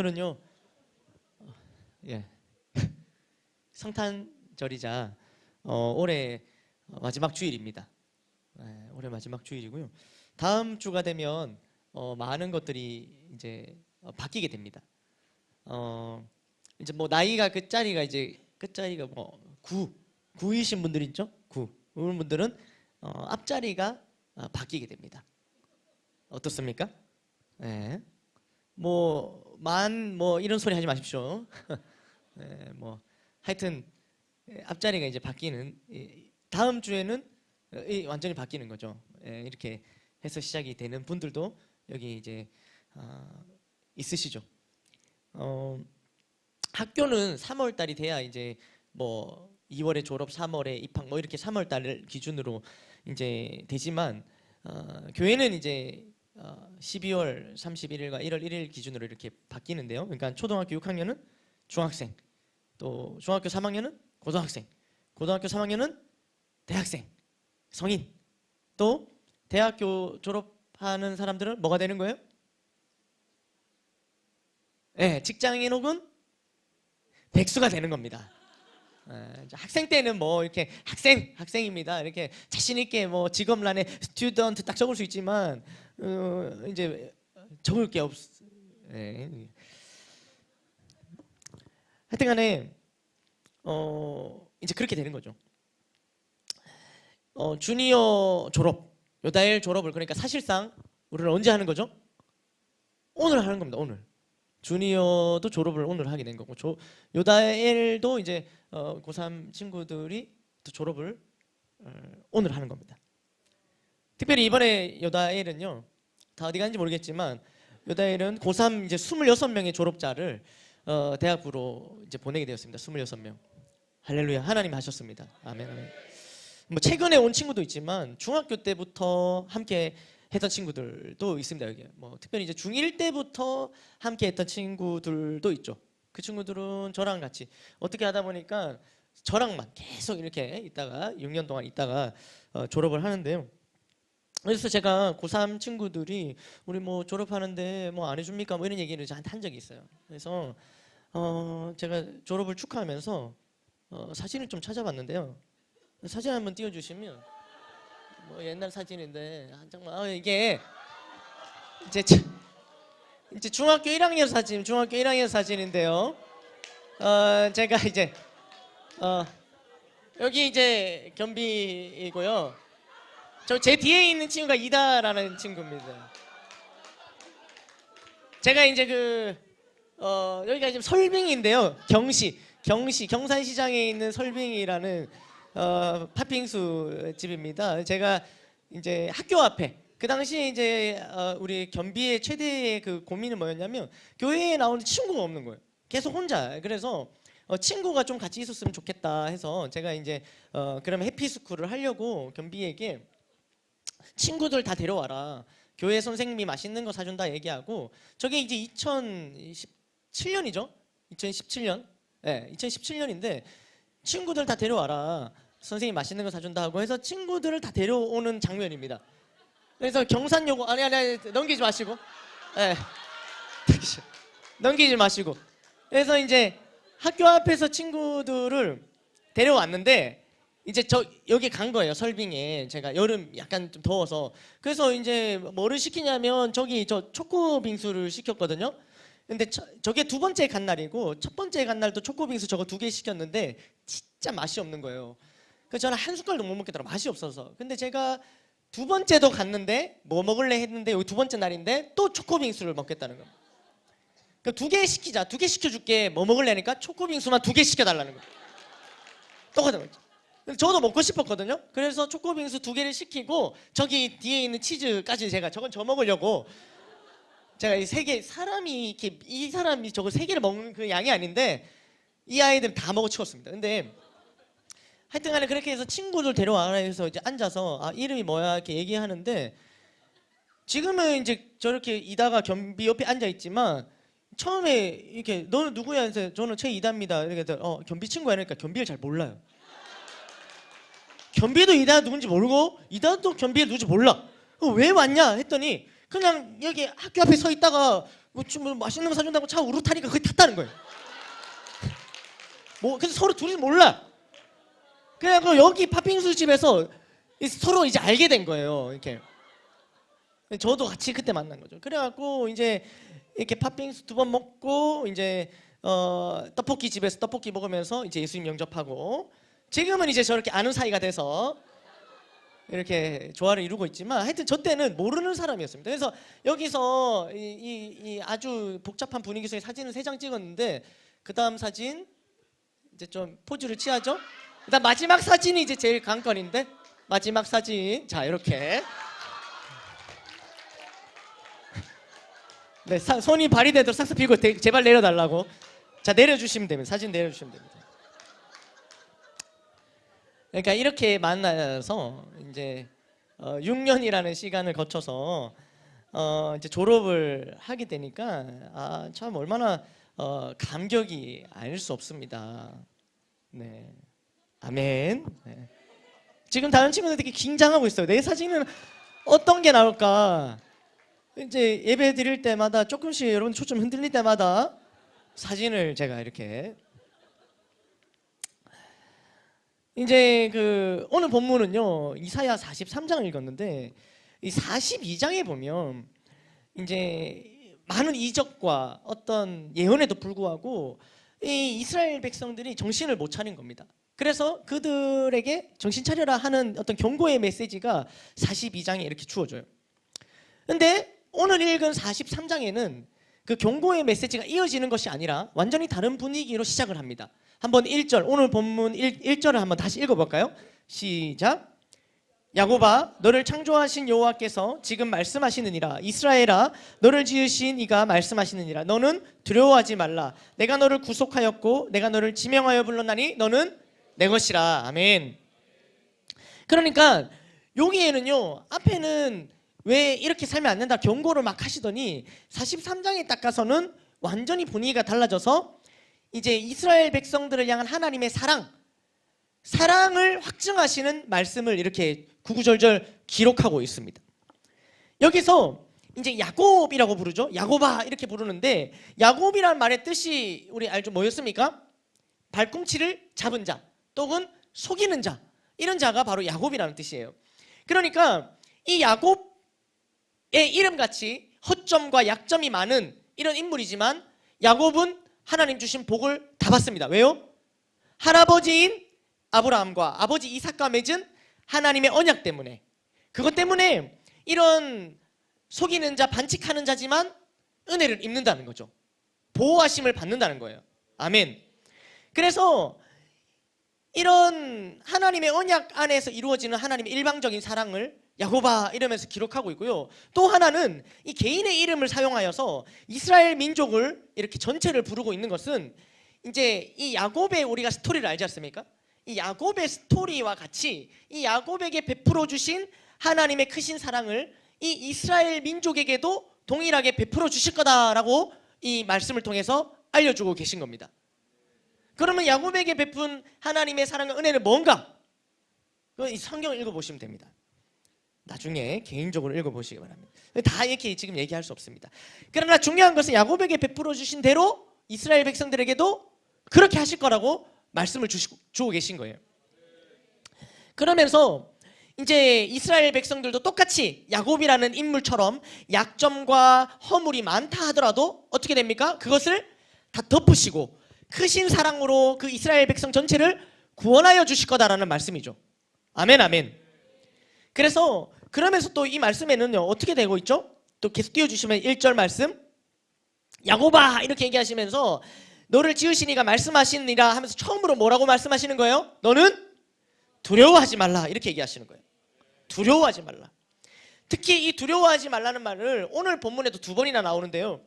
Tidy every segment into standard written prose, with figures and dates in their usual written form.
오늘은요, 예, 성탄절이자 올해 마지막 주일입니다. 올해 마지막 주일이고요. 다음 주가 되면 많은 것들이 이제 바뀌게 됩니다. 이제 뭐 나이가 끝자리가 뭐 9이신 분들 있죠? 9. 그런 분들은 앞자리가 바뀌게 됩니다. 어떻습니까? 네. 뭐 이런 소리 하지 마십시오. 네, 뭐 하여튼 앞자리가 이제 바뀌는, 다음 주에는 완전히 바뀌는 거죠. 이렇게 해서 시작이 되는 분들도 여기 이제 있으시죠. 학교는 3월 달이 돼야 이제 뭐 2월에 졸업, 3월에 입학, 뭐 이렇게 3월 달을 기준으로 이제 되지만 교회는 이제 12월 31일과 1월 1일 기준으로 이렇게 바뀌는데요. 그러니까 초등학교 6학년은 중학생, 또 중학교 3학년은 고등학생, 고등학교 3학년은 대학생, 성인, 또 대학교 졸업하는 사람들은 뭐가 되는 거예요? 네, 직장인 혹은 백수가 되는 겁니다. 학생 때는 뭐 이렇게 학생입니다. 이렇게 자신 있게 뭐 직업란에 스튜던트 딱 적을 수 있지만 이제 적을 게 하여튼간에 이제 그렇게 되는 거죠. 주니어 졸업, 요다엘 졸업을, 그러니까 사실상 우리는 언제 하는 거죠? 오늘 하는 겁니다. 오늘. 주니어도 졸업을 오늘 하게 된 거고, 요다엘도 이제 고3 친구들이 또 졸업을 오늘 하는 겁니다. 특별히 이번에 요다엘은요, 다 어디 갔는지 모르겠지만 요다엘은 고3 이제 26명의 졸업자를 대학부로 이제 보내게 되었습니다. 26명. 할렐루야. 하나님 하셨습니다. 아멘. 아멘. 뭐 최근에 온 친구도 있지만 중학교 때부터 함께 했던 친구들도 있습니다. 여기 뭐 특별히 이제 중1 때부터 함께 했던 친구들도 있죠. 그 친구들은 저랑 같이 어떻게 하다 보니까 저랑만 계속 이렇게 있다가 6년 동안 있다가 졸업을 하는데요. 그래서 제가 고3 친구들이 우리 뭐 졸업하는데 뭐 안 해줍니까? 뭐 이런 얘기를 저한테 한 적이 있어요. 그래서 제가 졸업을 축하하면서 사진을 좀 찾아봤는데요. 사진 한번 띄워주시면, 뭐 옛날 사진인데 정말 이게 이제 중학교 1학년 사진인데요. 제가 이제 여기 이제 겸비이고요. 제 뒤에 있는 친구가 이다라는 친구입니다. 제가 이제 여기가 지금 설빙인데요. 경산시장에 있는 설빙이라는 팥빙수 집입니다. 제가 이제 학교 앞에, 그 당시에 이제 우리 겸비의 최대의 그 고민은 뭐였냐면 교회에 나오는 친구가 없는 거예요. 계속 혼자. 그래서 친구가 좀 같이 있었으면 좋겠다 해서 제가 이제 그러면 해피스쿨을 하려고 겸비에게 친구들 다 데려와라, 교회 선생님이 맛있는 거 사준다 얘기하고, 저게 이제 2017년이죠. 2017년. 네, 2017년인데 친구들 다 데려와라, 선생님이 맛있는 거 사준다 하고 해서 친구들을 다 데려오는 장면입니다. 그래서 경산여고, 아니 넘기지 마시고, 네, 넘기지 마시고, 그래서 이제 학교 앞에서 친구들을 데려왔는데 이제 여기 간 거예요. 설빙에. 제가 여름 약간 좀 더워서. 그래서 이제 뭐를 시키냐면 저기 초코 빙수를 시켰거든요. 근데 저게 두 번째 간 날이고, 첫 번째 간 날도 초코 빙수 저거 2개 시켰는데 진짜 맛이 없는 거예요. 그래서 저는 한 숟갈도 못 먹겠더라고요. 맛이 없어서. 근데 제가 두 번째도 갔는데 뭐 먹을래 했는데 여기 두 번째 날인데 또 초코 빙수를 먹겠다는 거예요. 그러니까 2개 시키자. 2개 시켜줄게. 뭐 먹을래 하니까 초코 빙수만 2개 시켜달라는 거예요. 똑같은 거죠. 저도 먹고 싶었거든요. 그래서 초코빙수 2개를 시키고 저기 뒤에 있는 치즈까지 저건 저 먹으려고 제가 이 3개, 이 사람이 저거 3개를 먹는 그 양이 아닌데 이 아이들은 다 먹어 치웠습니다. 근데 하여튼간에 그렇게 해서 친구들 데려와라 해서 이제 앉아서 이름이 뭐야 이렇게 얘기하는데, 지금은 이제 저렇게 이다가 겸비 옆에 앉아 있지만 처음에 이렇게 너는 누구야 해서 저는 최이다입니다 이렇게 겸비 친구야 그러니까 겸비를 잘 몰라요. 겸비도 이다가 누군지 모르고 이다도 겸비가 누군지 몰라. 왜 왔냐 했더니 그냥 여기 학교 앞에 서 있다가 뭐 맛있는 거 사준다고 차 우르 타니까 그게 탔다는 거예요. 뭐 그래서 서로 둘이 몰라. 그래갖고 여기 팥빙수 집에서 서로 이제 알게 된 거예요. 이렇게 저도 같이 그때 만난 거죠. 그래갖고 이제 이렇게 팥빙수 2번 먹고 이제 떡볶이 집에서 떡볶이 먹으면서 이제 예수님 영접하고 지금은 이제 저렇게 아는 사이가 돼서 이렇게 조화를 이루고 있지만 하여튼 저 때는 모르는 사람이었습니다. 그래서 여기서 이 아주 복잡한 분위기 속에 사진을 3장 찍었는데 그 다음 사진 이제 좀 포즈를 취하죠. 일단 마지막 사진이 이제 제일 관건인데 마지막 사진 자 이렇게 네 손이 발휘되도록 싹싹 빌고 제발 내려달라고 자 내려주시면 됩니다. 사진 내려주시면 됩니다. 그러니까 이렇게 만나서 이제 6년이라는 시간을 거쳐서 이제 졸업을 하게 되니까 아, 참 얼마나 감격이 아닐 수 없습니다. 네, 아멘. 네. 지금 다른 친구들 되게 긴장하고 있어요. 내 사진은 어떤 게 나올까? 이제 예배 드릴 때마다 조금씩 여러분 초점 흔들릴 때마다 사진을 제가 이렇게 이제 그 오늘 본문은요 이사야 43장을 읽었는데 이 42장에 보면 이제 많은 이적과 어떤 예언에도 불구하고 이 이스라엘 백성들이 정신을 못 차린 겁니다. 그래서 그들에게 정신 차려라 하는 어떤 경고의 메시지가 42장에 이렇게 주어져요. 근데 오늘 읽은 43장에는 그 경고의 메시지가 이어지는 것이 아니라 완전히 다른 분위기로 시작을 합니다. 한번 1절 오늘 본문 1절을 한번 다시 읽어볼까요? 시작. 야곱아 너를 창조하신 여호와께서 지금 말씀하시느니라. 이스라엘아 너를 지으신 이가 말씀하시느니라. 너는 두려워하지 말라. 내가 너를 구속하였고 내가 너를 지명하여 불렀나니 너는 내 것이라. 아멘. 그러니까 여기에는요 앞에는 왜 이렇게 살면 안 된다 경고를 막 하시더니 43장에 딱 가서는 완전히 분위기가 달라져서 이제 이스라엘 백성들을 향한 하나님의 사랑을 확증하시는 말씀을 이렇게 구구절절 기록하고 있습니다. 여기서 이제 야곱이라고 부르죠. 야곱아 이렇게 부르는데 야곱이라는 말의 뜻이 우리 알죠? 뭐였습니까? 발꿈치를 잡은 자 또는 속이는 자 이런 자가 바로 야곱이라는 뜻이에요. 그러니까 이 야곱의 이름같이 허점과 약점이 많은 이런 인물이지만 야곱은 하나님 주신 복을 다 받습니다. 왜요? 할아버지인 아브라함과 아버지 이삭과 맺은 하나님의 언약 때문에 그것 때문에 이런 속이는 자 반칙하는 자지만 은혜를 입는다는 거죠. 보호하심을 받는다는 거예요. 아멘. 그래서 이런 하나님의 언약 안에서 이루어지는 하나님의 일방적인 사랑을 야곱아 이러면서 기록하고 있고요. 또 하나는 이 개인의 이름을 사용하여서 이스라엘 민족을 이렇게 전체를 부르고 있는 것은 이제 이 야곱의 우리가 스토리를 알지 않습니까? 이 야곱의 스토리와 같이 이 야곱에게 베풀어 주신 하나님의 크신 사랑을 이 이스라엘 민족에게도 동일하게 베풀어 주실 거다라고 이 말씀을 통해서 알려주고 계신 겁니다. 그러면 야곱에게 베푼 하나님의 사랑과 은혜는 뭔가? 이 성경을 읽어보시면 됩니다. 나중에 개인적으로 읽어보시기 바랍니다. 다 이렇게 지금 얘기할 수 없습니다. 그러나 중요한 것은 야곱에게 베풀어 주신 대로 이스라엘 백성들에게도 그렇게 하실 거라고 말씀을 주고 계신 거예요. 그러면서 이제 이스라엘 백성들도 똑같이 야곱이라는 인물처럼 약점과 허물이 많다 하더라도 어떻게 됩니까? 그것을 다 덮으시고 크신 사랑으로 그 이스라엘 백성 전체를 구원하여 주실 거다라는 말씀이죠. 아멘 아멘. 그래서 그러면서 또 이 말씀에는요 어떻게 되고 있죠? 또 계속 띄워주시면 1절 말씀 야곱아 이렇게 얘기하시면서 너를 지으신 이가 말씀하시니라 하면서 처음으로 뭐라고 말씀하시는 거예요? 너는 두려워하지 말라 이렇게 얘기하시는 거예요. 두려워하지 말라. 특히 이 두려워하지 말라는 말을 오늘 본문에도 2번이나 나오는데요.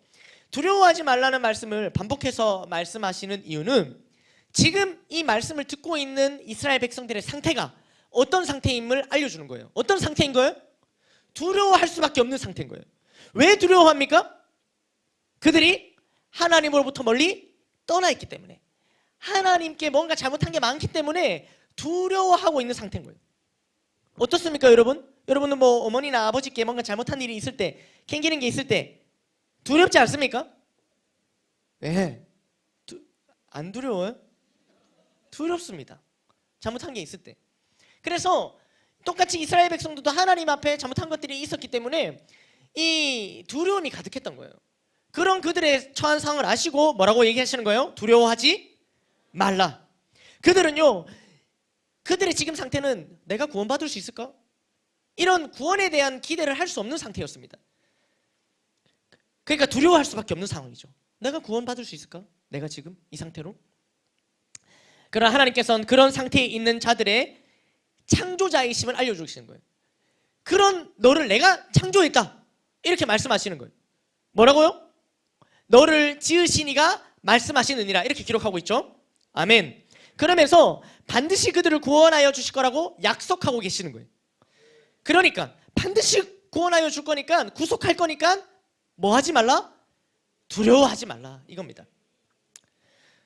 두려워하지 말라는 말씀을 반복해서 말씀하시는 이유는 지금 이 말씀을 듣고 있는 이스라엘 백성들의 상태가 어떤 상태임을 알려주는 거예요. 어떤 상태인 거예요? 두려워할 수밖에 없는 상태인 거예요. 왜 두려워합니까? 그들이 하나님으로부터 멀리 떠나 있기 때문에 하나님께 뭔가 잘못한 게 많기 때문에 두려워하고 있는 상태인 거예요. 어떻습니까 여러분? 여러분은 뭐 어머니나 아버지께 뭔가 잘못한 일이 있을 때, 캥기는 게 있을 때 두렵지 않습니까? 네. 안 두려워요? 두렵습니다. 잘못한 게 있을 때. 그래서 똑같이 이스라엘 백성들도 하나님 앞에 잘못한 것들이 있었기 때문에 이 두려움이 가득했던 거예요. 그런 그들의 처한 상황을 아시고 뭐라고 얘기하시는 거예요? 두려워하지 말라. 그들은요, 그들의 지금 상태는 내가 구원받을 수 있을까? 이런 구원에 대한 기대를 할 수 없는 상태였습니다. 그러니까 두려워할 수밖에 없는 상황이죠. 내가 구원받을 수 있을까? 내가 지금 이 상태로? 그러나 하나님께서는 그런 상태에 있는 자들의 창조자이심을 알려주시는 거예요. 그런 너를 내가 창조했다, 이렇게 말씀하시는 거예요. 뭐라고요? 너를 지으신 이가 말씀하시느니라, 이렇게 기록하고 있죠. 아멘. 그러면서 반드시 그들을 구원하여 주실 거라고 약속하고 계시는 거예요. 그러니까 반드시 구원하여 줄 거니까, 구속할 거니까 뭐 하지 말라? 두려워하지 말라, 이겁니다.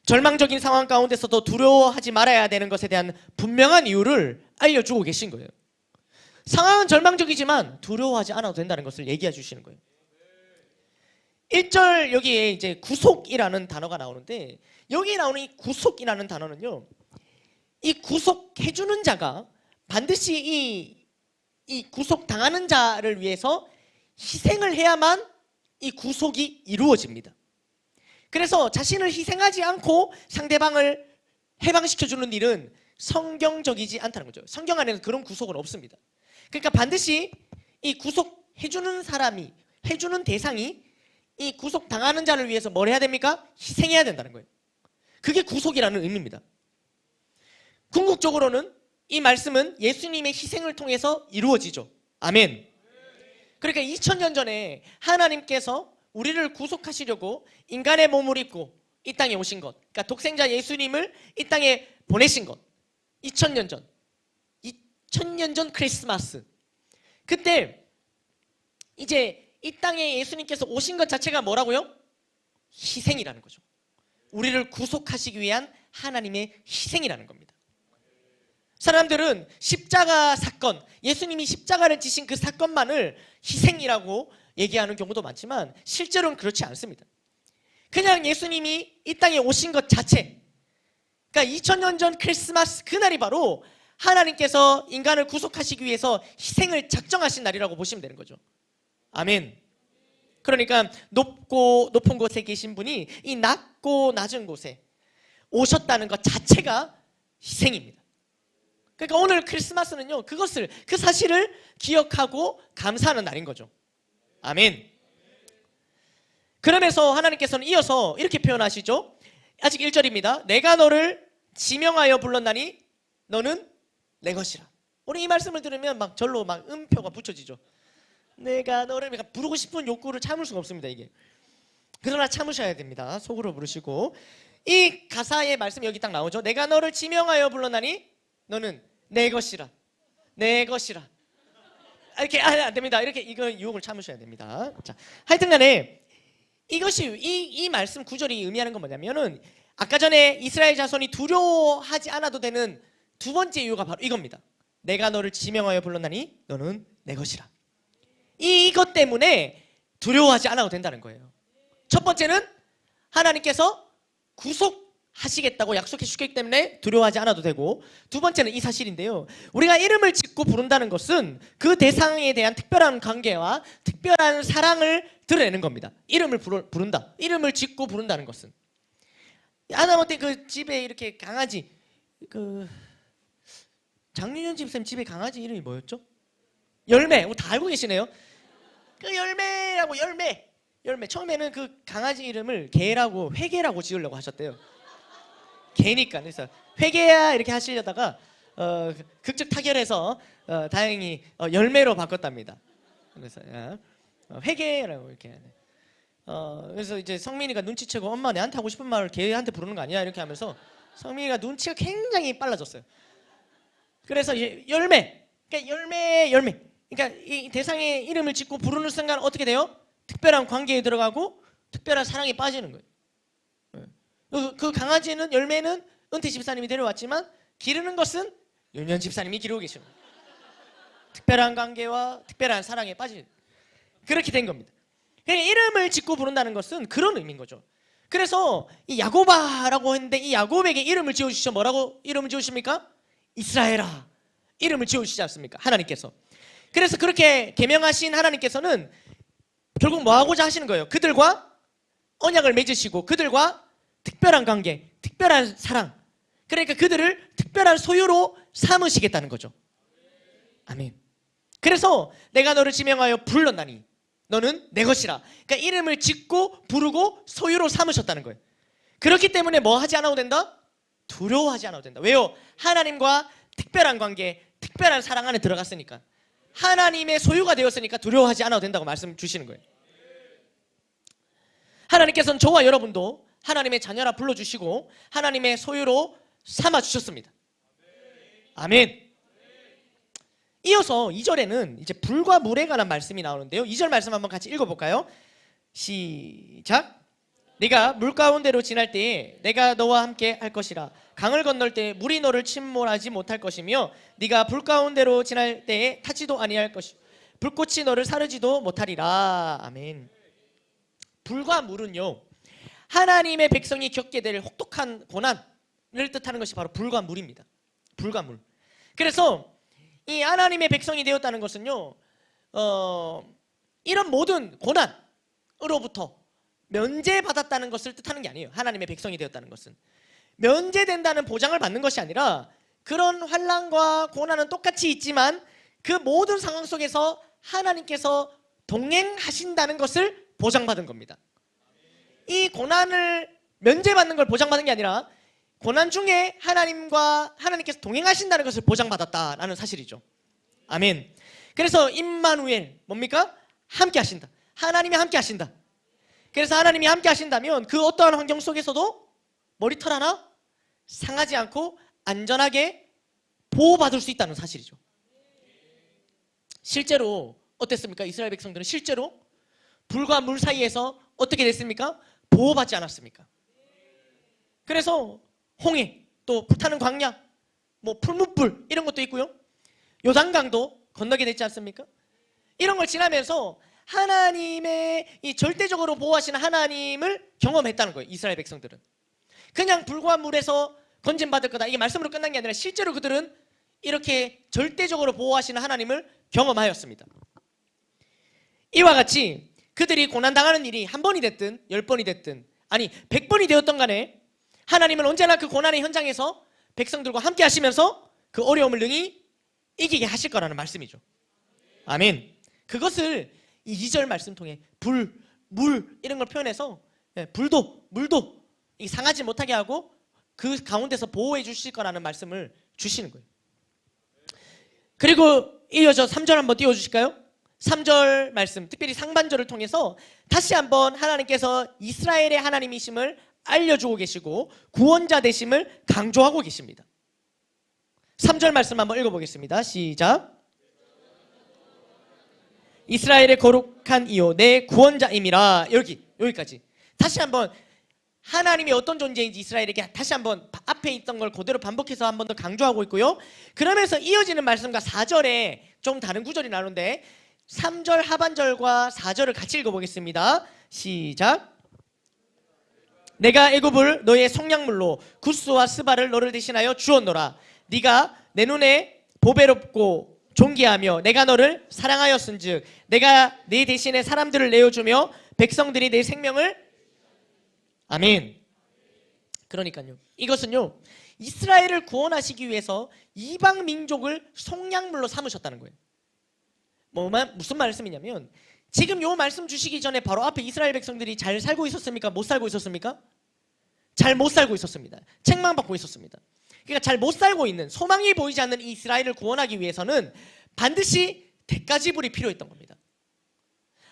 절망적인 상황 가운데서도 두려워하지 말아야 되는 것에 대한 분명한 이유를 알려주고 계신 거예요. 상황은 절망적이지만 두려워하지 않아도 된다는 것을 얘기해 주시는 거예요. 1절 여기에 이제 구속이라는 단어가 나오는데, 여기 나오는 이 구속이라는 단어는요, 이 구속해주는 자가 반드시 이 구속당하는 자를 위해서 희생을 해야만 이 구속이 이루어집니다. 그래서 자신을 희생하지 않고 상대방을 해방시켜주는 일은 성경적이지 않다는 거죠. 성경 안에는 그런 구속은 없습니다. 그러니까 반드시 이 구속해주는 사람이, 해주는 대상이 이 구속당하는 자를 위해서 뭘 해야 됩니까? 희생해야 된다는 거예요. 그게 구속이라는 의미입니다. 궁극적으로는 이 말씀은 예수님의 희생을 통해서 이루어지죠. 아멘. 그러니까 2000년 전에 하나님께서 우리를 구속하시려고 인간의 몸을 입고 이 땅에 오신 것, 그러니까 독생자 예수님을 이 땅에 보내신 것, 2000년 전 크리스마스, 그때 이제 이 땅에 예수님께서 오신 것 자체가 뭐라고요? 희생이라는 거죠. 우리를 구속하시기 위한 하나님의 희생이라는 겁니다. 사람들은 십자가 사건, 예수님이 십자가를 지신 그 사건만을 희생이라고 얘기하는 경우도 많지만 실제로는 그렇지 않습니다. 그냥 예수님이 이 땅에 오신 것 자체, 그러니까 2000년 전 크리스마스 그날이 바로 하나님께서 인간을 구속하시기 위해서 희생을 작정하신 날이라고 보시면 되는 거죠. 아멘. 그러니까 높은 곳에 계신 분이 이 낮고 낮은 곳에 오셨다는 것 자체가 희생입니다. 그러니까 오늘 크리스마스는요, 그 사실을 기억하고 감사하는 날인 거죠. 아멘. 그러면서 하나님께서는 이어서 이렇게 표현하시죠. 아직 1절입니다. 내가 너를 지명하여 불렀나니 너는 내 것이라. 우리 이 말씀을 들으면 막 절로 막 음표가 붙여지죠. 내가 너를 부르고 싶은 욕구를 참을 수가 없습니다, 이게. 그러나 참으셔야 됩니다. 속으로 부르시고. 이 가사의 말씀이 여기 딱 나오죠. 내가 너를 지명하여 불렀나니 너는 내 것이라. 내 것이라. 이렇게 안 됩니다. 이렇게 이거 유혹을 참으셔야 됩니다. 자, 하여튼간에 이것이 이 말씀 구절이 의미하는 건 뭐냐면은 아까 전에 이스라엘 자손이 두려워하지 않아도 되는 두 번째 이유가 바로 이겁니다. 내가 너를 지명하여 불렀나니 너는 내 것이라. 이것 때문에 두려워하지 않아도 된다는 거예요. 첫 번째는 하나님께서 구속하시겠다고 약속해 주셨기 때문에 두려워하지 않아도 되고, 두 번째는 이 사실인데요, 우리가 이름을 짓고 부른다는 것은 그 대상에 대한 특별한 관계와 특별한 사랑을 드러내는 겁니다. 이름을 부른다, 이름을 짓고 부른다는 것은. 하다못해 그 집에 이렇게 강아지, 장윤현 집사님 집에 강아지 이름이 뭐였죠? 열매. 다 알고 계시네요. 그 열매라고, 열매. 처음에는 그 강아지 이름을 개라고, 회개라고 지으려고 하셨대요. 개니까. 그래서 회개야 이렇게 하시려다가 극적 타결해서 다행히 열매로 바꿨답니다. 그래서 회개라고 이렇게. 그래서 이제 성민이가 눈치채고 엄마 내한테 하고 싶은 말을 개한테 부르는 거 아니야? 이렇게 하면서 성민이가 눈치가 굉장히 빨라졌어요. 그래서 이제 열매. 그러니까 열매. 그러니까 이 대상의 이름을 짓고 부르는 순간 어떻게 돼요? 특별한 관계에 들어가고 특별한 사랑에 빠지는 거예요. 그 강아지는, 열매는 은퇴 집사님이 데려왔지만 기르는 것은 윤현 집사님이 기르고 계시는 거예요. 특별한 관계와 특별한 사랑에 빠진 그렇게 된 겁니다. 그러니까 이름을 짓고 부른다는 것은 그런 의미인 거죠. 그래서 이 야고바라고 했는데 이 야곱에게 이름을 지어주시죠. 뭐라고 이름을 지으십니까? 이스라엘아 이름을 지어주시지 않습니까? 하나님께서. 그래서 그렇게 계명하신 하나님께서는 결국 뭐 하고자 하시는 거예요? 그들과 언약을 맺으시고 그들과 특별한 관계, 특별한 사랑, 그러니까 그들을 특별한 소유로 삼으시겠다는 거죠. 아멘. 그래서 내가 너를 지명하여 불렀나니 너는 내 것이라. 그러니까 이름을 짓고 부르고 소유로 삼으셨다는 거예요. 그렇기 때문에 뭐 하지 않아도 된다? 두려워하지 않아도 된다. 왜요? 하나님과 특별한 관계, 특별한 사랑 안에 들어갔으니까. 하나님의 소유가 되었으니까 두려워하지 않아도 된다고 말씀 주시는 거예요. 하나님께서는 저와 여러분도 하나님의 자녀라 불러주시고 하나님의 소유로 삼아주셨습니다. 아멘. 이어서 2절에는 이제 불과 물에 관한 말씀이 나오는데요. 2절 말씀 한번 같이 읽어볼까요? 시작. 네가 물 가운데로 지날 때에 내가 너와 함께 할 것이라. 강을 건널 때 물이 너를 침몰하지 못할 것이며 네가 불 가운데로 지날 때에 타지도 아니할 것이 불꽃이 너를 사르지도 못하리라. 아멘. 불과 물은요 하나님의 백성이 겪게 될 혹독한 고난을 뜻하는 것이 바로 불과 물입니다. 불과 물. 그래서 이 하나님의 백성이 되었다는 것은요 이런 모든 고난으로부터 면제받았다는 것을 뜻하는 게 아니에요. 하나님의 백성이 되었다는 것은 면제된다는 보장을 받는 것이 아니라 그런 환난과 고난은 똑같이 있지만 그 모든 상황 속에서 하나님께서 동행하신다는 것을 보장받은 겁니다. 이 고난을 면제받는 걸 보장받은 게 아니라 고난 중에 하나님께서 동행하신다는 것을 보장받았다라는 사실이죠. 아멘. 그래서 임마누엘 뭡니까? 함께 하신다. 하나님이 함께 하신다. 그래서 하나님이 함께 하신다면 그 어떠한 환경 속에서도 머리털 하나 상하지 않고 안전하게 보호받을 수 있다는 사실이죠. 실제로 어땠습니까? 이스라엘 백성들은 실제로 불과 물 사이에서 어떻게 됐습니까? 보호받지 않았습니까? 그래서 홍해, 또 불타는 광야, 뭐 풀무불 이런 것도 있고요. 요단강도 건너게 됐지 않습니까? 이런 걸 지나면서 하나님의 이 절대적으로 보호하시는 하나님을 경험했다는 거예요. 이스라엘 백성들은. 그냥 불과 물에서 건진받을 거다 이게 말씀으로 끝난 게 아니라 실제로 그들은 이렇게 절대적으로 보호하시는 하나님을 경험하였습니다. 이와 같이 그들이 고난당하는 일이 한 번이 됐든 10번이 됐든 아니 100번이 되었던 간에 하나님은 언제나 그 고난의 현장에서 백성들과 함께 하시면서 그 어려움을 능히 이기게 하실 거라는 말씀이죠. 아멘. 그것을 이 2절 말씀 통해 불, 물 이런 걸 표현해서 불도 물도 상하지 못하게 하고 그 가운데서 보호해 주실 거라는 말씀을 주시는 거예요. 그리고 이어서 3절 한번 띄워주실까요? 3절 말씀 특별히 상반절을 통해서 다시 한번 하나님께서 이스라엘의 하나님이심을 알려주고 계시고 구원자 되심을 강조하고 계십니다. 3절 말씀 한번 읽어보겠습니다. 시작. 이스라엘의 거룩한 이요 내 구원자임이라. 여기까지 다시 한번 하나님이 어떤 존재인지 이스라엘에게 다시 한번 앞에 있던 걸 그대로 반복해서 한 번 더 강조하고 있고요. 그러면서 이어지는 말씀과 4절에 좀 다른 구절이 나오는데 3절 하반절과 4절을 같이 읽어보겠습니다. 시작. 내가 애굽을 너의 속량물로 구스와 스바를 너를 대신하여 주었노라. 네가 내 눈에 보배롭고 존귀하며 내가 너를 사랑하였은즉 내가 네 대신에 사람들을 내어주며 백성들이 내 생명을 아멘. 그러니까요 이것은요 이스라엘을 구원하시기 위해서 이방 민족을 속량물로 삼으셨다는 거예요. 무슨 말씀이냐면 지금 요 말씀 주시기 전에 바로 앞에 이스라엘 백성들이 잘 살고 있었습니까? 못 살고 있었습니까? 잘 못 살고 있었습니다. 책망받고 있었습니다. 그러니까 잘 못 살고 있는 소망이 보이지 않는 이 이스라엘을 구원하기 위해서는 반드시 대가 지불이 필요했던 겁니다.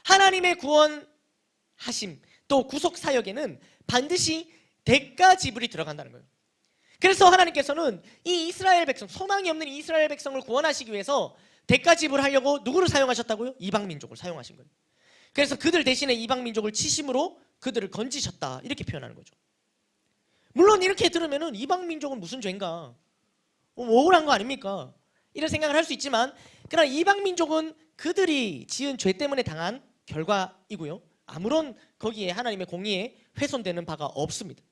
하나님의 구원하심 또 구속 사역에는 반드시 대가 지불이 들어간다는 거예요. 그래서 하나님께서는 이 이스라엘 백성 소망이 없는 이 이스라엘 백성을 구원하시기 위해서 대가 지불하려고 누구를 사용하셨다고요? 이방 민족을 사용하신 거예요. 그래서 그들 대신에 이방 민족을 치심으로 그들을 건지셨다 이렇게 표현하는 거죠. 물론 이렇게 들으면은 이방 민족은 무슨 죄인가? 억울한 거 아닙니까? 이런 생각을 할 수 있지만 그러나 이방 민족은 그들이 지은 죄 때문에 당한 결과이고요. 아무런 거기에 하나님의 공의에 훼손되는 바가 없습니다.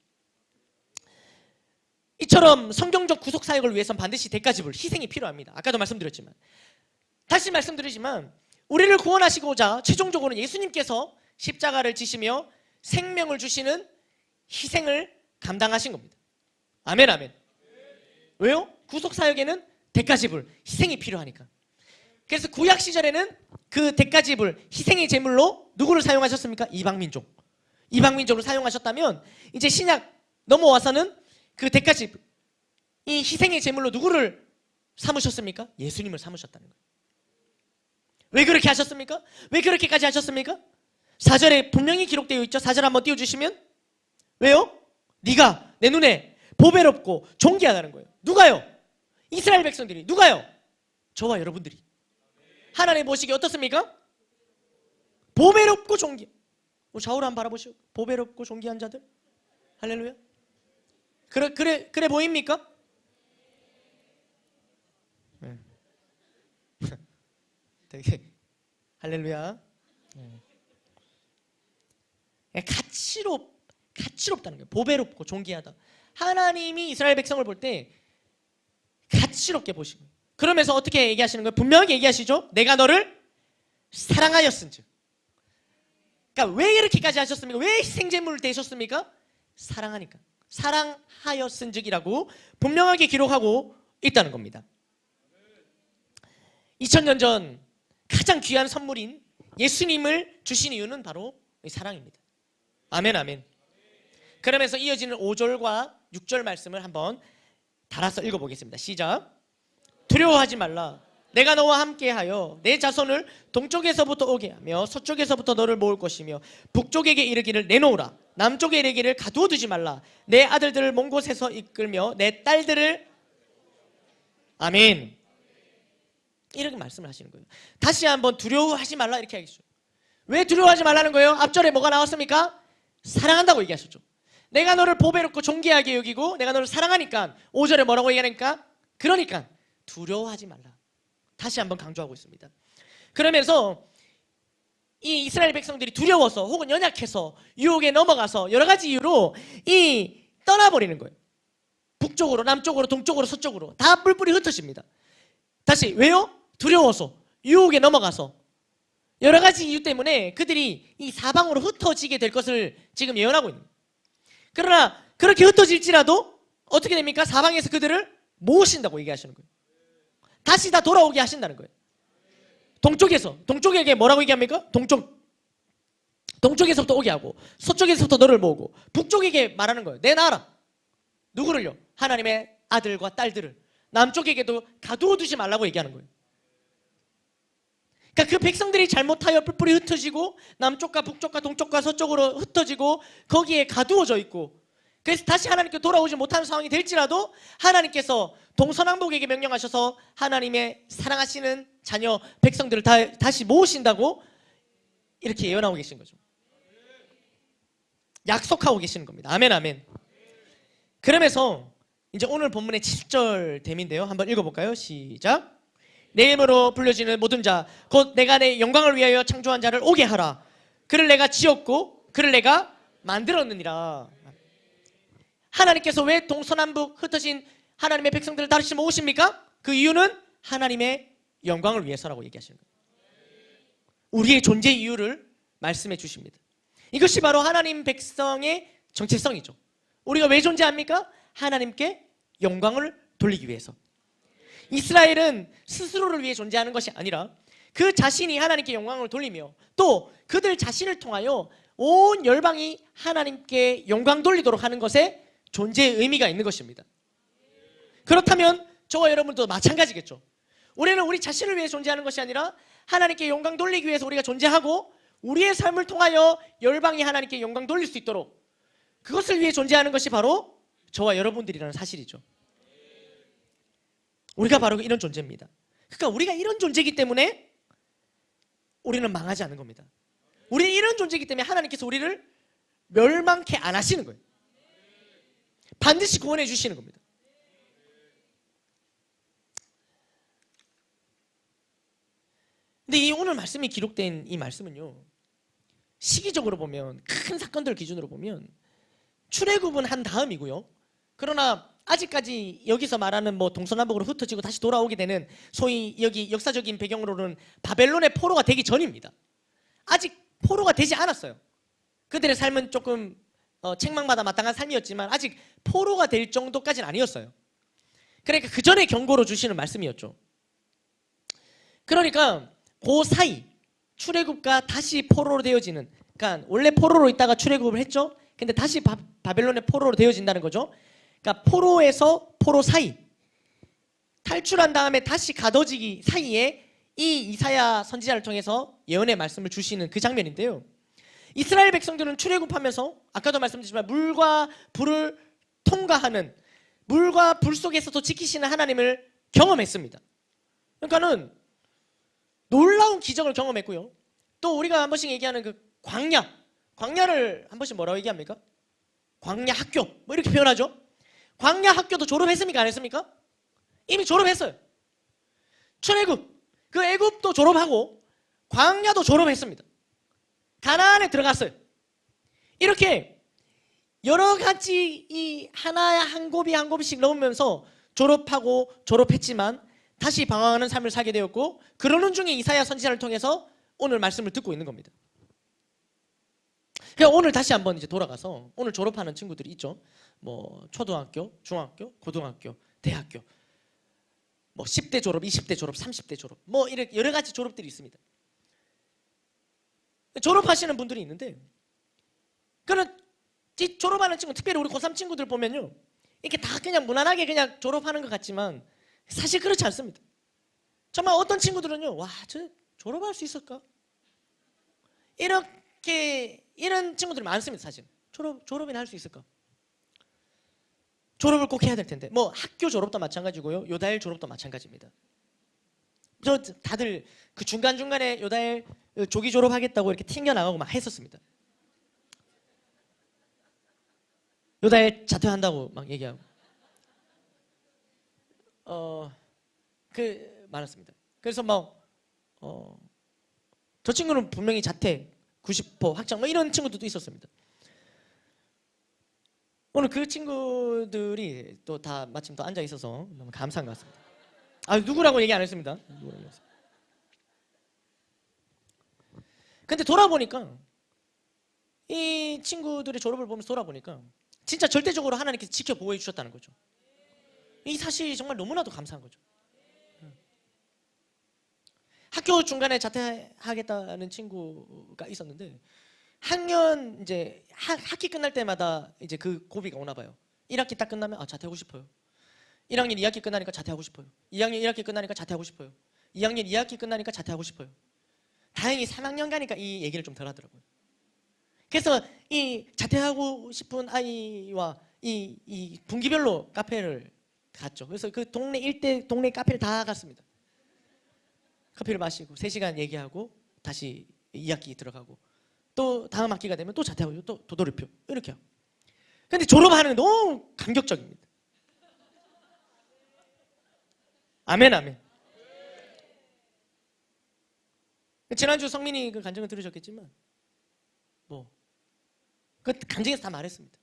이처럼 성경적 구속 사역을 위해서는 반드시 대가 지불, 희생이 필요합니다. 아까도 말씀드렸지만, 다시 말씀드리지만 우리를 구원하시고자 최종적으로는 예수님께서 십자가를 지시며 생명을 주시는 희생을 감당하신 겁니다. 아멘, 아멘. 왜요? 구속 사역에는 대가 지불, 희생이 필요하니까. 그래서 구약 시절에는 그 대가 지불, 희생의 제물로 누구를 사용하셨습니까? 이방 민족. 이방 민족을 사용하셨다면 이제 신약 넘어와서는 그 대가 지불, 이 희생의 제물로 누구를 삼으셨습니까? 예수님을 삼으셨다는 거예요. 왜 그렇게 하셨습니까? 왜 그렇게까지 하셨습니까? 4절에 분명히 기록되어 있죠. 4절 한번 띄워주시면. 왜요? 네가 내 눈에 보배롭고 존귀하다는 거예요. 누가요? 이스라엘 백성들이. 누가요? 저와 여러분들이. 하나님 보시기에 어떻습니까? 보배롭고 존귀. 좌우로 한번 바라보시오. 보배롭고 존귀한 자들. 할렐루야. 그래 보입니까? 네. 되게 할렐루야. 네. 가치롭다는 거예요. 보배롭고 존귀하다. 하나님이 이스라엘 백성을 볼 때 가치롭게 보시고, 그러면서 어떻게 얘기하시는 거예요? 분명하게 얘기하시죠. 내가 너를 사랑하였은즉. 그러니까 왜 이렇게까지 하셨습니까? 왜 희생제물을 대셨습니까? 사랑하니까. 사랑하였은즉이라고 분명하게 기록하고 있다는 겁니다. 2000년 전 가장 귀한 선물인 예수님을 주신 이유는 바로 사랑입니다. 아멘, 아멘. 그러면서 이어지는 5절과 6절 말씀을 한번 달아서 읽어보겠습니다. 시작. 두려워하지 말라. 내가 너와 함께하여 내 자손을 동쪽에서부터 오게 하며 서쪽에서부터 너를 모을 것이며 북쪽에게 이르기를 내놓으라. 남쪽에 이르기를 가두어 두지 말라. 내 아들들을 먼 곳에서 이끌며 내 딸들을. 아멘. 이렇게 말씀을 하시는 거예요. 다시 한번 두려워하지 말라 이렇게 하겠죠. 왜 두려워하지 말라는 거예요? 앞절에 뭐가 나왔습니까? 사랑한다고 얘기하셨죠. 내가 너를 보배롭고 존귀하게 여기고 내가 너를 사랑하니까 5절에 뭐라고 얘기하니까? 그러니까 두려워하지 말라. 다시 한번 강조하고 있습니다. 그러면서 이 이스라엘 백성들이 두려워서 혹은 연약해서 유혹에 넘어가서 여러 가지 이유로 떠나버리는 거예요. 북쪽으로, 남쪽으로, 동쪽으로, 서쪽으로 다 뿔뿔이 흩어집니다. 다시 왜요? 두려워서, 유혹에 넘어가서 여러 가지 이유 때문에 그들이 이 사방으로 흩어지게 될 것을 지금 예언하고 있는 거예요. 그러나 그렇게 흩어질지라도 어떻게 됩니까? 사방에서 그들을 모으신다고 얘기하시는 거예요. 다시 다 돌아오게 하신다는 거예요. 동쪽에게 뭐라고 얘기합니까? 동쪽에서부터 오게 하고 서쪽에서부터 너를 모으고 북쪽에게 말하는 거예요. 내 나라. 누구를요? 하나님의 아들과 딸들을. 남쪽에게도 가두어 두지 말라고 얘기하는 거예요. 그러니까 그 백성들이 잘못하여 뿔뿔이 흩어지고 남쪽과 북쪽과 동쪽과 서쪽으로 흩어지고 거기에 가두어져 있고, 그래서 다시 하나님께 돌아오지 못하는 상황이 될지라도 하나님께서 동서남북에게 명령하셔서 하나님의 사랑하시는 자녀 백성들을 다시 모으신다고 이렇게 예언하고 계신 거죠. 약속하고 계시는 겁니다. 아멘, 아멘. 그러면서 이제 오늘 본문의 7절 됨인데요. 한번 읽어볼까요? 시작. 내 이름으로 불려지는 모든 자 곧 내가 내 영광을 위하여 창조한 자를 오게 하라. 그를 내가 지었고 그를 내가 만들었느니라. 하나님께서 왜 동서남북 흩어진 하나님의 백성들을 다시 모으십니까? 그 이유는 하나님의 영광을 위해서라고 얘기하시는 거예요. 우리의 존재 이유를 말씀해 주십니다. 이것이 바로 하나님 백성의 정체성이죠. 우리가 왜 존재합니까? 하나님께 영광을 돌리기 위해서. 이스라엘은 스스로를 위해 존재하는 것이 아니라 그 자신이 하나님께 영광을 돌리며 또 그들 자신을 통하여 온 열방이 하나님께 영광 돌리도록 하는 것에 존재의 의미가 있는 것입니다. 그렇다면 저와 여러분도 마찬가지겠죠. 우리는 우리 자신을 위해 존재하는 것이 아니라 하나님께 영광 돌리기 위해서 우리가 존재하고 우리의 삶을 통하여 열방이 하나님께 영광 돌릴 수 있도록 그것을 위해 존재하는 것이 바로 저와 여러분들이라는 사실이죠. 우리가 바로 이런 존재입니다. 그러니까 우리가 이런 존재이기 때문에 우리는 망하지 않는 겁니다. 우리는 이런 존재이기 때문에 하나님께서 우리를 멸망케 안 하시는 거예요. 반드시 구원해 주시는 겁니다. 근데 이 오늘 말씀이 기록된 이 말씀은요, 시기적으로 보면, 큰 사건들 기준으로 보면 출애굽은 한 다음이고요. 그러나 아직까지 여기서 말하는 뭐 동서남북으로 흩어지고 다시 돌아오게 되는 소위 여기 역사적인 배경으로는 바벨론의 포로가 되기 전입니다. 아직 포로가 되지 않았어요. 그들의 삶은 조금 책망마다 마땅한 삶이었지만 아직 포로가 될 정도까지는 아니었어요. 그러니까 그 전에 경고로 주시는 말씀이었죠. 그러니까 그 사이 출애굽과 다시 포로로 되어지는, 그러니까 원래 포로로 있다가 출애굽을 했죠. 근데 다시 바벨론의 포로로 되어진다는 거죠. 그러니까 포로에서 포로 사이, 탈출한 다음에 다시 가둬지기 사이에 이 이사야 선지자를 통해서 예언의 말씀을 주시는 그 장면인데요. 이스라엘 백성들은 출애굽하면서 아까도 말씀드렸지만 물과 불을 통과하는, 물과 불 속에서도 지키시는 하나님을 경험했습니다. 그러니까는 놀라운 기적을 경험했고요. 또 우리가 한 번씩 얘기하는 그 광야를 한 번씩 뭐라고 얘기합니까? 광야 학교 뭐 이렇게 표현하죠. 광야 학교도 졸업했습니까? 안 했습니까? 이미 졸업했어요. 출애굽, 그 애굽도 졸업하고 광야도 졸업했습니다. 가나안에 들어갔어요. 이렇게 여러 가지 이 하나야 한 곱이 한 곱씩 넣으면서 졸업하고 졸업했지만 다시 방황하는 삶을 살게 되었고, 그러는 중에 이사야 선지자를 통해서 오늘 말씀을 듣고 있는 겁니다. 그러니까 오늘 다시 한번 이제 돌아가서 오늘 졸업하는 친구들이 있죠. 뭐 초등학교, 중학교, 고등학교, 대학교, 뭐 10대 졸업, 20대 졸업, 30대 졸업, 뭐 이렇게 여러 가지 졸업들이 있습니다. 졸업하시는 분들이 있는데, 그는 졸업하는 친구, 특별히 우리 고3 친구들 보면요, 이렇게 다 그냥 무난하게 그냥 졸업하는 것 같지만 사실 그렇지 않습니다. 정말 어떤 친구들은요, 와, 저 졸업할 수 있을까? 이런 친구들이 많습니다. 사실 졸업이나 할 수 있을까? 졸업을 꼭 해야 될 텐데, 뭐 학교 졸업도 마찬가지고요, 요다일 졸업도 마찬가지입니다. 저 다들 그 중간중간에 요다일 조기 졸업하겠다고 이렇게 튕겨나가고 막 했었습니다. 요다일 자퇴한다고 막 얘기하고 많았습니다. 그래서 저 친구는 분명히 자퇴 90% 확정 뭐 이런 친구들도 있었습니다. 오늘 그 친구들이 또 다 마침 또 앉아 있어서 너무 감사한 것 같습니다. 누구라고 얘기 안 했습니다. 근데 돌아보니까 이 친구들의 졸업을 보면서 돌아보니까 진짜 절대적으로 하나님께서 지켜보호해 주셨다는 거죠. 이 사실이 정말 너무나도 감사한 거죠. 학교 중간에 자퇴하겠다는 친구가 있었는데, 학년 이제 학기 끝날 때마다 이제 그 고비가 오나 봐요. 1학기 딱 끝나면 자퇴하고 싶어요. 1학년 2학기 끝나니까 자퇴하고 싶어요. 2학년 1학기 끝나니까 자퇴하고 싶어요. 2학년 2학기 끝나니까 자퇴하고 싶어요. 다행히 3학년 가니까 이 얘기를 좀 덜 하더라고요. 그래서 이 자퇴하고 싶은 아이와 이 분기별로 카페를 갔죠. 그래서 그 동네 일대 동네 카페를 다 갔습니다. 커피를 마시고 3시간 얘기하고 다시 2학기 들어가고 또 다음 학기가 되면 또 자퇴하고 또 도돌이표 이렇게 하고. 근데 졸업하는 게 너무 감격적입니다. 아멘 아멘. 지난주 성민이 그 간증을 들으셨겠지만 그 간증에서 다 말했습니다.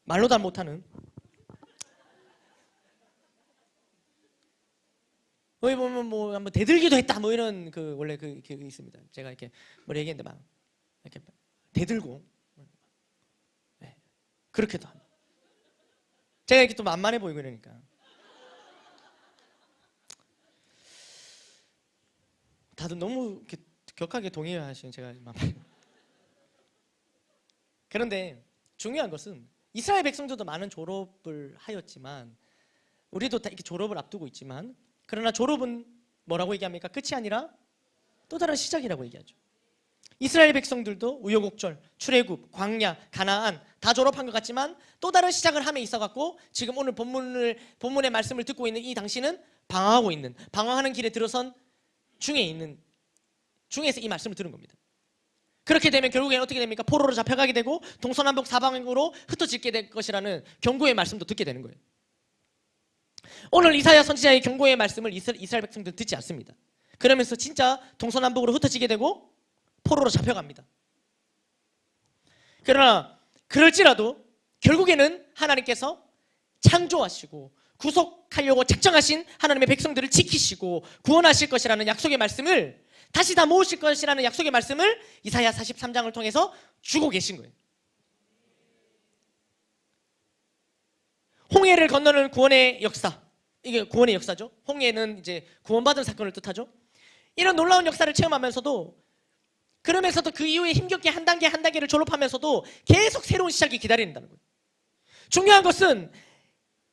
말로 다 못하는, 거기 보면 뭐 한번 대들기도 했다 뭐 이런 그 원래 그 기억이 있습니다. 제가 이렇게 뭐 얘기했는데 막 이렇게 대들고, 네, 그렇게도 합니다. 제가 이렇게 또 만만해 보이고 이러니까 다들 너무 이렇게 격하게 동의하시는 제가 만만해. 그런데 중요한 것은 이스라엘 백성들도 많은 졸업을 하였지만, 우리도 다 이렇게 졸업을 앞두고 있지만, 그러나 졸업은 뭐라고 얘기합니까? 끝이 아니라 또 다른 시작이라고 얘기하죠. 이스라엘 백성들도 우여곡절, 출애굽, 광야, 가나안 다 졸업한 것 같지만 또 다른 시작을 함에 있어갖고 지금 오늘 본문의 말씀을 듣고 있는 이 당신은 방황하는 길에 들어선 중에서 이 말씀을 들은 겁니다. 그렇게 되면 결국에는 어떻게 됩니까? 포로로 잡혀가게 되고 동서남북 사방으로 흩어지게 될 것이라는 경고의 말씀도 듣게 되는 거예요. 오늘 이사야 선지자의 경고의 말씀을 이스라엘 백성들은 듣지 않습니다. 그러면서 진짜 동서남북으로 흩어지게 되고 포로로 잡혀갑니다. 그러나 그럴지라도 결국에는 하나님께서 창조하시고 구속하려고 작정하신 하나님의 백성들을 지키시고 구원하실 것이라는 약속의 말씀을, 다시 다 모으실 것이라는 약속의 말씀을 이사야 43장을 통해서 주고 계신 거예요. 홍해를 건너는 구원의 역사, 이게 구원의 역사죠. 홍해는 이제 구원받은 사건을 뜻하죠. 이런 놀라운 역사를 체험하면서도, 그러면서도 그 이후에 힘겹게 한 단계 한 단계를 졸업하면서도 계속 새로운 시작이 기다린다는 거예요. 중요한 것은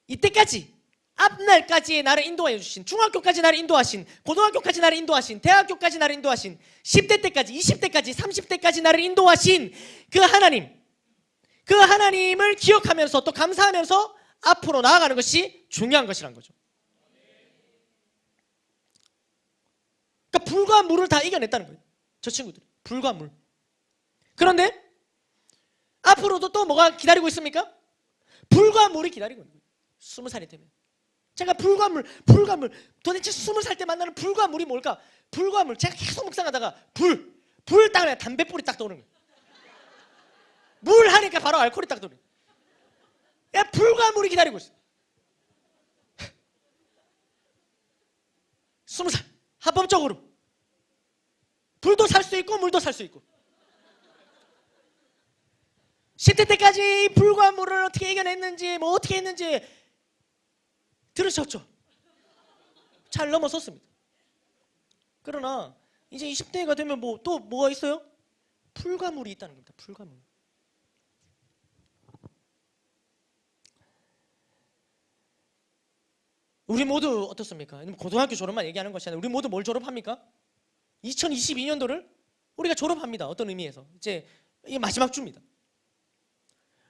이때까지, 앞날까지 나를 인도해 주신, 중학교까지 나를 인도하신, 고등학교까지 나를 인도하신, 대학교까지 나를 인도하신, 10대 때까지, 20대까지, 30대까지 나를 인도하신 그 하나님, 그 하나님을 기억하면서 또 감사하면서 앞으로 나아가는 것이 중요한 것이란 거죠. 그러니까 불과 물을 다 이겨냈다는 거예요, 저 친구들이. 불과 물. 그런데 앞으로도 또 뭐가 기다리고 있습니까? 불과 물이 기다리고 있는 거예요. 20살이 되면 제가 불과 물 도대체 20살 때 만나는 불과 물이 뭘까? 불과 물. 제가 계속 묵상하다가 불 딱 하면 담배불이 딱 떠오르는 거예요. 물 하니까 바로 알코올이 딱 떠오르는 거예요. 야, 불과 물이 기다리고 있어. 20살 합법적으로 불도 살 수 있고 물도 살 수 있고, 10대 때까지 불과 물을 어떻게 이겨냈는지, 뭐 어떻게 했는지 들으셨죠? 잘 넘어섰습니다. 그러나 이제 20대가 되면 뭐 또 뭐가 있어요? 불과 물이 있다는 겁니다. 불과 물. 우리 모두 어떻습니까? 고등학교 졸업만 얘기하는 것이 아니라 우리 모두 뭘 졸업합니까? 2022년도를 우리가 졸업합니다. 어떤 의미에서 이제 이게 마지막 주입니다.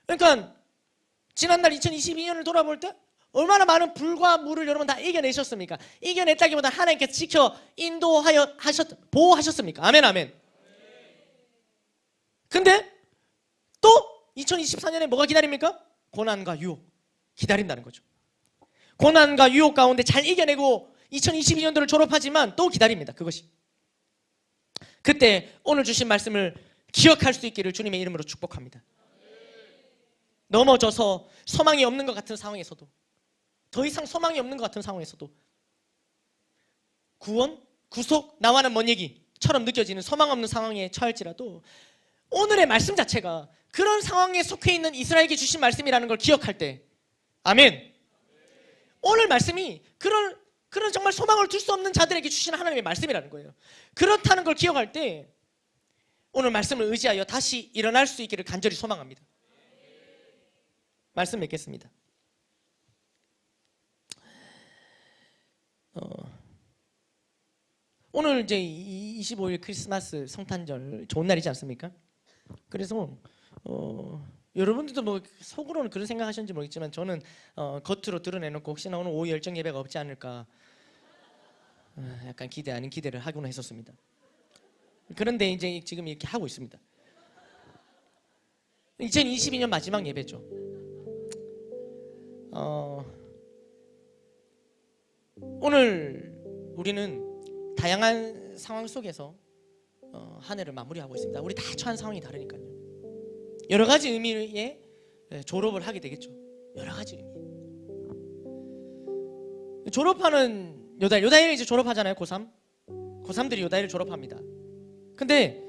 그러니까 지난날 2022년을 돌아볼 때 얼마나 많은 불과 물을 여러분 다 이겨내셨습니까? 이겨냈다기보다 하나님께서 지켜 보호하셨습니까? 아멘, 아멘. 근데 또 2024년에 뭐가 기다립니까? 고난과 유혹 기다린다는 거죠. 고난과 유혹 가운데 잘 이겨내고 2022년도를 졸업하지만 또 기다립니다. 그것이. 그때 오늘 주신 말씀을 기억할 수 있기를 주님의 이름으로 축복합니다. 넘어져서 소망이 없는 것 같은 상황에서도, 더 이상 소망이 없는 것 같은 상황에서도 구원, 구속, 나와는 먼 얘기처럼 느껴지는 소망 없는 상황에 처할지라도 오늘의 말씀 자체가 그런 상황에 속해 있는 이스라엘에게 주신 말씀이라는 걸 기억할 때, 아멘. 오늘 말씀이 그런 정말 소망을 둘 수 없는 자들에게 주시는 하나님의 말씀이라는 거예요. 그렇다는 걸 기억할 때 오늘 말씀을 의지하여 다시 일어날 수 있기를 간절히 소망합니다. 말씀 맺겠습니다. 오늘 이제 25일 크리스마스 성탄절 좋은 날이지 않습니까? 그래서 여러분들도 뭐 속으로는 그런 생각하셨는지 모르겠지만 저는 겉으로 드러내놓고 혹시나 오늘 오후 열정 예배가 없지 않을까 약간 기대 아닌 기대를 하곤 했었습니다. 그런데 이제 지금 이렇게 하고 있습니다. 2022년 마지막 예배죠. 오늘 우리는 다양한 상황 속에서 한 해를 마무리하고 있습니다. 우리 다 처한 상황이 다르니까요. 여러 가지 의미의 졸업을 하게 되겠죠. 여러 가지 의미. 졸업하는 요다이를 이제 졸업하잖아요. 고3. 고3들이 요다이를 졸업합니다. 근데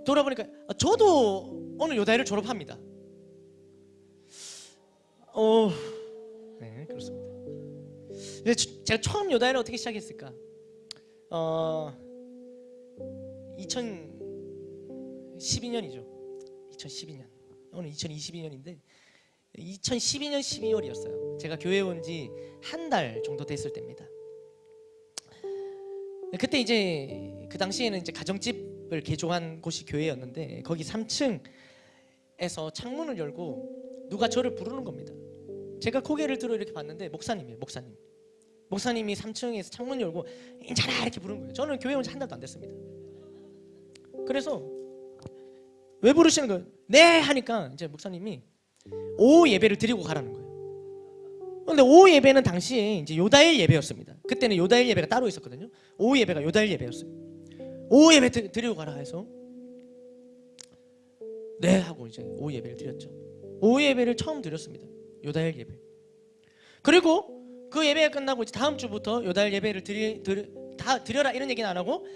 돌아보니까 저도 오늘 요다이를 졸업합니다. 네, 그렇습니다. 제가 처음 요다이를 어떻게 시작했을까? 2012년이죠. 2012년. 오늘 2022년인데 2012년 12월이었어요. 제가 교회 온 지 한 달 정도 됐을 때입니다. 그때 이제 그 당시에는 이제 가정집을 개조한 곳이 교회였는데 거기 3층에서 창문을 열고 누가 저를 부르는 겁니다. 제가 고개를 들어 이렇게 봤는데 목사님이에요. 목사님이 3층에서 창문 열고 인자라 이렇게 부르는 거예요. 저는 교회 온 지 한 달도 안 됐습니다. 그래서 왜 부르시는 거예요? 네 하니까 이제 목사님이 오후 예배를 드리고 가라는 거예요. 근데 오후 예배는 당시에 이제 요다일 예배였습니다. 그때는 요다일 예배가 따로 있었거든요. 오후 예배가 요다일 예배였어요. 오후 예배 드리고 가라 해서 네 하고 이제 오후 예배를 드렸죠. 오후 예배를 처음 드렸습니다. 요다일 예배. 그리고 그 예배가 끝나고 이제 다음 주부터 요다일 예배를 다 드려라 이런 얘기는 안 하고,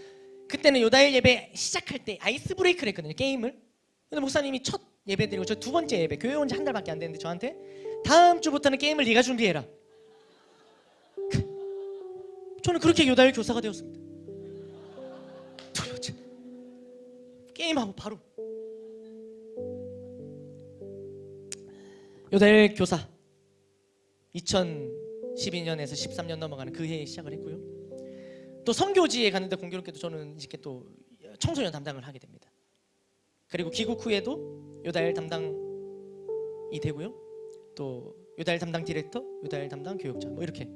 그때는 요다일 예배 시작할 때 아이스 브레이크를 했거든요, 게임을. 근데 목사님이 첫 예배 드리고 저 두 번째 예배, 교회 온 지 한 달밖에 안 됐는데 저한테 다음 주부터는 게임을 네가 준비해라. 저는 그렇게 요다일 교사가 되었습니다. 게임하고 바로 요다일 교사 2012년에서 13년 넘어가는 그 해에 시작을 했고요. 또 선교지에 갔는데 공교롭게도 저는 이렇게 또 청소년 담당을 하게 됩니다. 그리고 귀국 후에도 요다일 담당이 되고요. 또 요다일 담당 디렉터, 요다일 담당 교육자 뭐 이렇게.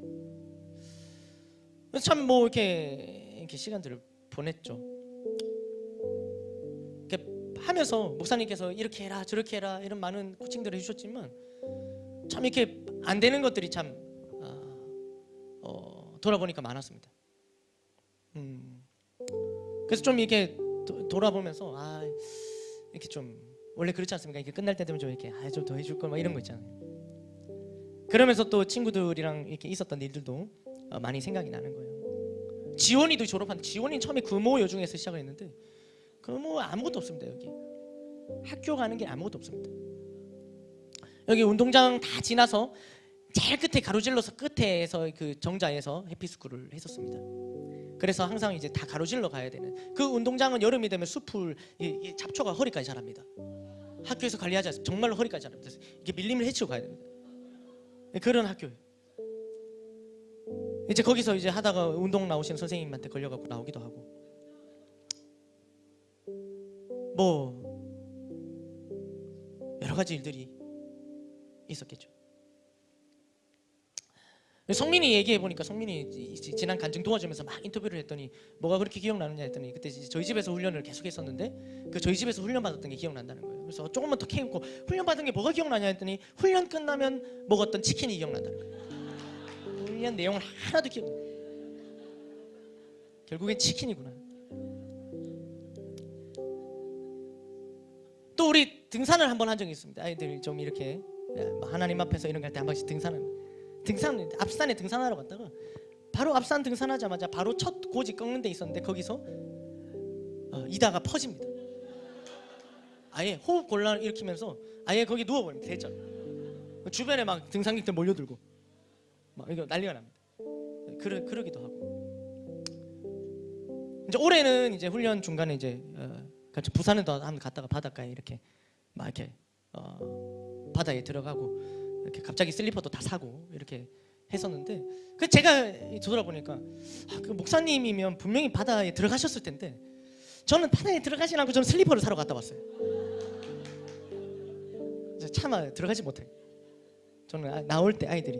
참 뭐 이렇게 시간들을 보냈죠. 이렇게 하면서 목사님께서 이렇게 해라 저렇게 해라 이런 많은 코칭들을 해주셨지만 참 이렇게 안 되는 것들이 참 돌아보니까 많았습니다. 그래서 좀 이렇게 돌아보면서 이렇게 좀 원래 그렇지 않습니까? 이렇게 끝날 때 되면 좀 이렇게 좀 더 해줄 걸 막 이런 거 있잖아요. 그러면서 또 친구들이랑 이렇게 있었던 일들도 많이 생각이 나는 거예요. 지원이도 졸업한 지원이 처음에 금호 여중에서 시작을 했는데 금호 아무것도 없습니다. 여기 학교 가는 게 아무것도 없습니다. 여기 운동장 다 지나서 제일 끝에 가로질러서 끝에서 그 정자에서 해피스쿨을 했었습니다. 그래서 항상 이제 다 가로질러 가야 되는 그 운동장은 여름이 되면 숲을 이 잡초가 허리까지 자랍니다. 학교에서 관리하지 않습니다. 정말로 허리까지 자랍니다. 이게 밀림을 해치고 가야 됩니다. 그런 학교예요. 이제 거기서 이제 하다가 운동 나오시는 선생님한테 걸려갖고 나오기도 하고 뭐 여러 가지 일들이 있었겠죠. 성민이 얘기해 보니까 성민이 지난 간증 도와주면서 막 인터뷰를 했더니 뭐가 그렇게 기억나느냐 했더니 그때 저희 집에서 훈련을 계속 했었는데 그 저희 집에서 훈련 받았던 게 기억난다는 거예요. 그래서 조금만 더 캐묻고 훈련 받은 게 뭐가 기억나냐 했더니 훈련 끝나면 먹었던 치킨이 기억난다는 거예요. 훈련 내용을 하나도 기억. 결국엔 치킨이구나. 또 우리 등산을 한번 한 적이 있습니다. 아이들 좀 이렇게 하나님 앞에서 이런 거 할 때 한 번씩 앞산에 등산하러 갔다가 바로 앞산 등산하자마자 바로 첫 고지 꺾는 데 있었는데 거기서 이다가 퍼집니다. 아예 호흡 곤란을 일으키면서 아예 거기 누워버립니다. 대절. 주변에 막 등산객들 몰려들고 막 이거 난리가 납니다. 그러기도 하고. 이제 올해는 이제 훈련 중간에 이제 부산에도 한번 갔다가 바닷가에 이렇게 막 이렇게 바다에 들어가고 이렇게 갑자기 슬리퍼도 다 사고 이렇게 했었는데 그 제가 돌아보니까 그 목사님이면 분명히 바다에 들어가셨을 텐데 저는 바다에 들어가지 않고 저는 슬리퍼를 사러 갔다 왔어요. 차마 들어가지 못해. 저는 나올 때 아이들이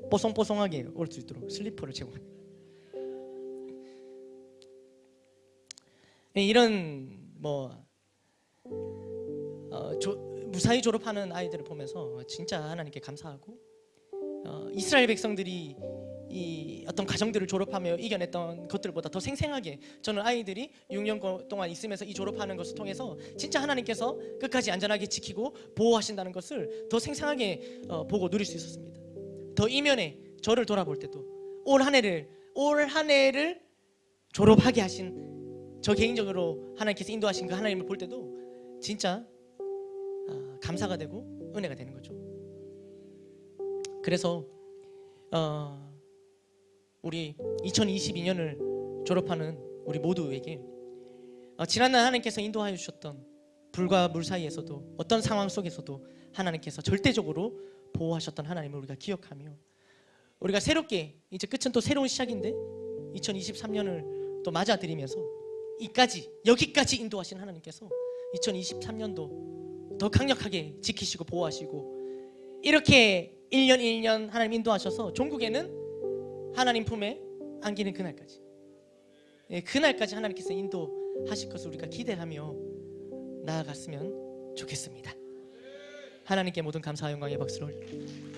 뽀송뽀송하게 올 수 있도록 슬리퍼를 제공합니다. 이런 무사히 졸업하는 아이들을 보면서 진짜 하나님께 감사하고 이스라엘 백성들이 이 어떤 가정들을 졸업하며 이겨냈던 것들보다 더 생생하게 저는 아이들이 6년 동안 있으면서 이 졸업하는 것을 통해서 진짜 하나님께서 끝까지 안전하게 지키고 보호하신다는 것을 더 생생하게 보고 누릴 수 있었습니다. 더 이면에 저를 돌아볼 때도 올 한 해를 졸업하게 하신 저 개인적으로 하나님께서 인도하신 그 하나님을 볼 때도 진짜 감사가 되고 은혜가 되는 거죠. 그래서 우리 2022년을 졸업하는 우리 모두에게 지난날 하나님께서 인도하여 주셨던 불과 물 사이에서도 어떤 상황 속에서도 하나님께서 절대적으로 보호하셨던 하나님을 우리가 기억하며 우리가 새롭게 이제 끝은 또 새로운 시작인데 2023년을 또 맞아들이면서 여기까지 인도하신 하나님께서 2023년도 더 강력하게 지키시고 보호하시고 이렇게 1년 1년 하나님 인도하셔서 종국에는 하나님 품에 안기는 그날까지 그날까지 하나님께서 인도하실 것을 우리가 기대하며 나아갔으면 좋겠습니다. 하나님께 모든 감사와 영광의 박수를